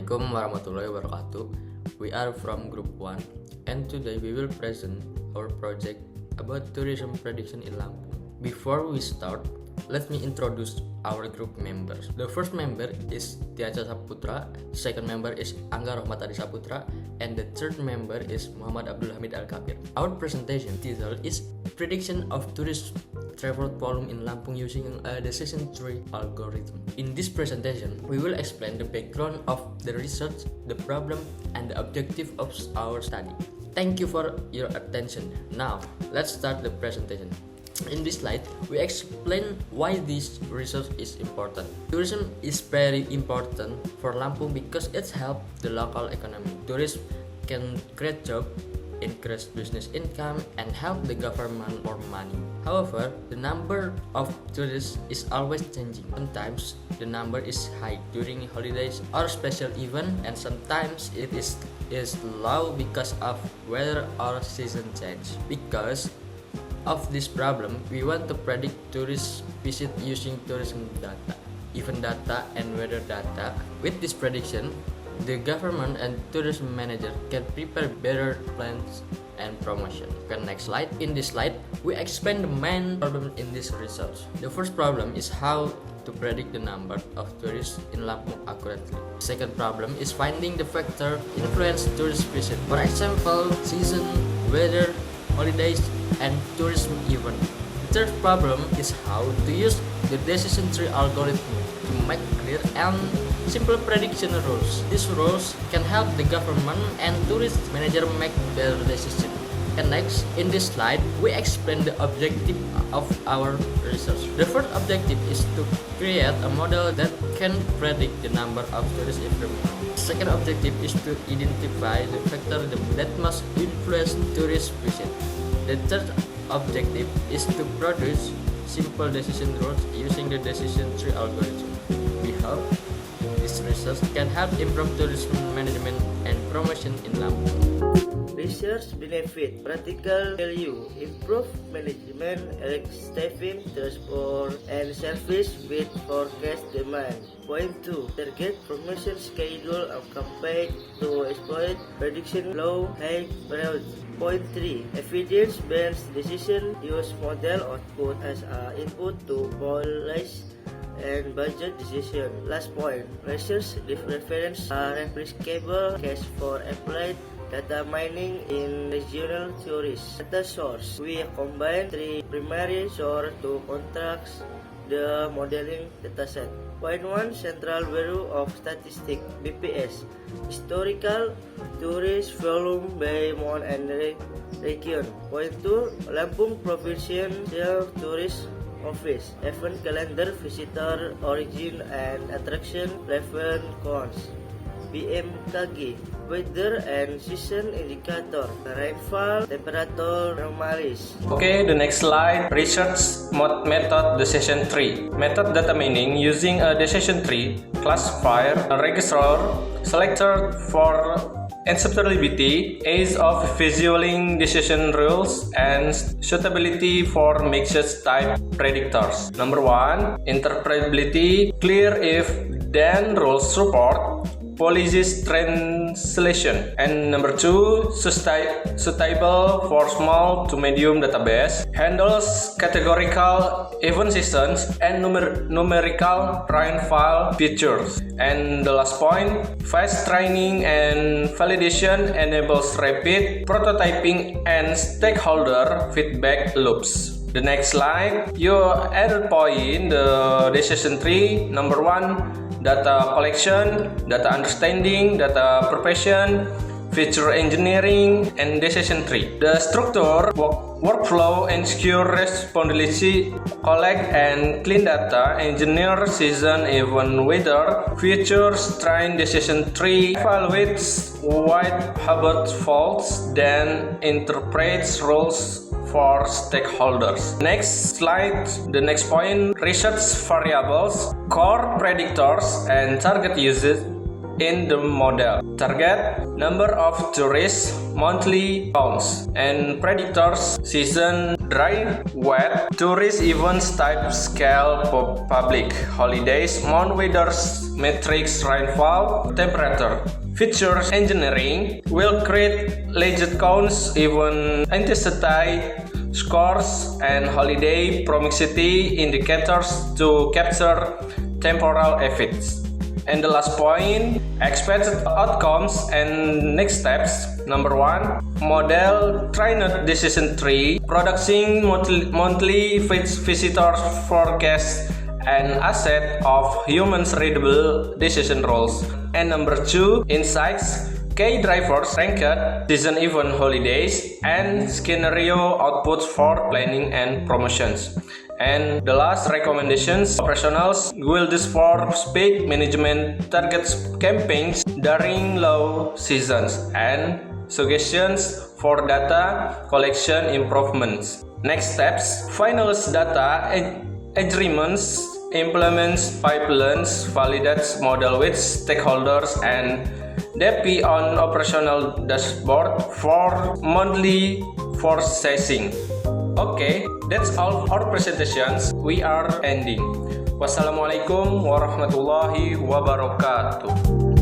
Assalamualaikum warahmatullahi wabarakatuh. We are from Group 1 and today we will present our project about tourism prediction in Lampung. Before we start, let me introduce our group members. The first member is Tiaca Saputra, second member is Angga Rohmat Adi Saputra, and the third member is Muhammad Abdul Hamid Al-Kabir. Our presentation title is Prediction of Tourist Travel Volume in Lampung using a decision tree algorithm. In this presentation, we will explain the background of the research, the problem, and the objective of our study. Thank you for your attention. Now, let's start the presentation. In this slide, we explain why this research is important. Tourism is very important for Lampung because it helps the local economy. Tourists can create jobs, increase business income, and help the government more money. However, the number of tourists is always changing. Sometimes the number is high during holidays or special event, and sometimes it is low because of weather or season change. Because of this problem, we want to predict tourist visit using tourism data, event data, and weather data. With this prediction, the government and tourism manager can prepare better plans and promotion. Okay, next slide. In this slide, we explain the main problem in this research. The first problem is how to predict the number of tourists in Lampung accurately. Second problem is finding the factor influence tourist visit. For example, season, weather, holidays, and tourism event. The third problem is how to use the decision tree algorithm to make clear and simple prediction rules. These rules can help the government and tourist manager make better decisions. And next, in this slide, we explain the objective of our research. The first objective is to create a model that can predict the number of tourists every month. The second objective is to identify the factors that must influence tourist visit. The third objective is to produce simple decision rules using the decision tree algorithm. We hope this research can help improve tourism management and promotion in Lampung. Research benefit, practical value, improve management, staffing, transport, and service with forecast demand. Point 2. Target promotion schedule of campaign to exploit prediction low high priority. Point 3. Evidence-based decision use model output as an input to policy and budget decision. Last point. Research reference are replicable case for applied data mining in regional theories. Data source. We combine three primary sources to contract the modeling dataset. Point 1. Central Bureau of Statistics (BPS). Historical tourist volume by month and region. Point 2. Lampung Provincial Tourist Office. Event calendar, visitor origin and attraction preference counts. BMKG. Weather and season indicator, rainfall, temperature normalis. Okay, the next slide. Research method decision tree. Method data mining using a decision tree, classifier, a register, selector for acceptability, age of visualizing decision rules, and suitability for mixed type predictors. Number 1, interpretability, clear if then rules support policies translation. And number 2, suitable for small to medium database, handles categorical event seasons and numerical rainfall features. And the last point, fast training and validation enables rapid prototyping and stakeholder feedback loops. The next slide, your added point, the decision tree. Number 1, data collection, data understanding, data preparation, feature engineering, and decision tree. The structure, workflow, ensure responsibility, collect and clean data, engineer season, event, weather, features, train decision tree, evaluates wide Hubbard faults, then interprets rules for stakeholders. Next slide, the next point, research variables, core predictors and target in the model. Target, number of tourists, monthly counts, and predictors, season, dry, wet, tourist events type, scale, public, holidays, month, weathers, metrics, rainfall, temperature. Features engineering will create legit counts, event intensity, scores, and holiday proximity indicators to capture temporal effects. And the last point, expected outcomes and next steps. Number 1, model trained decision tree, producing monthly visitor forecast and asset of humans readable decision roles. And number 2, insights, key drivers, ranked, season event holidays, and scenario outputs for planning and promotions. And the last recommendations, operationals will this for speed management, targets campaigns during low seasons, and suggestions for data collection improvements. Next steps, finalize data agreements, implements pipelines, validates model with stakeholders, and deploy on operational dashboard for monthly processing. Okay, that's all our presentations. We are ending. Wassalamualaikum warahmatullahi wabarakatuh.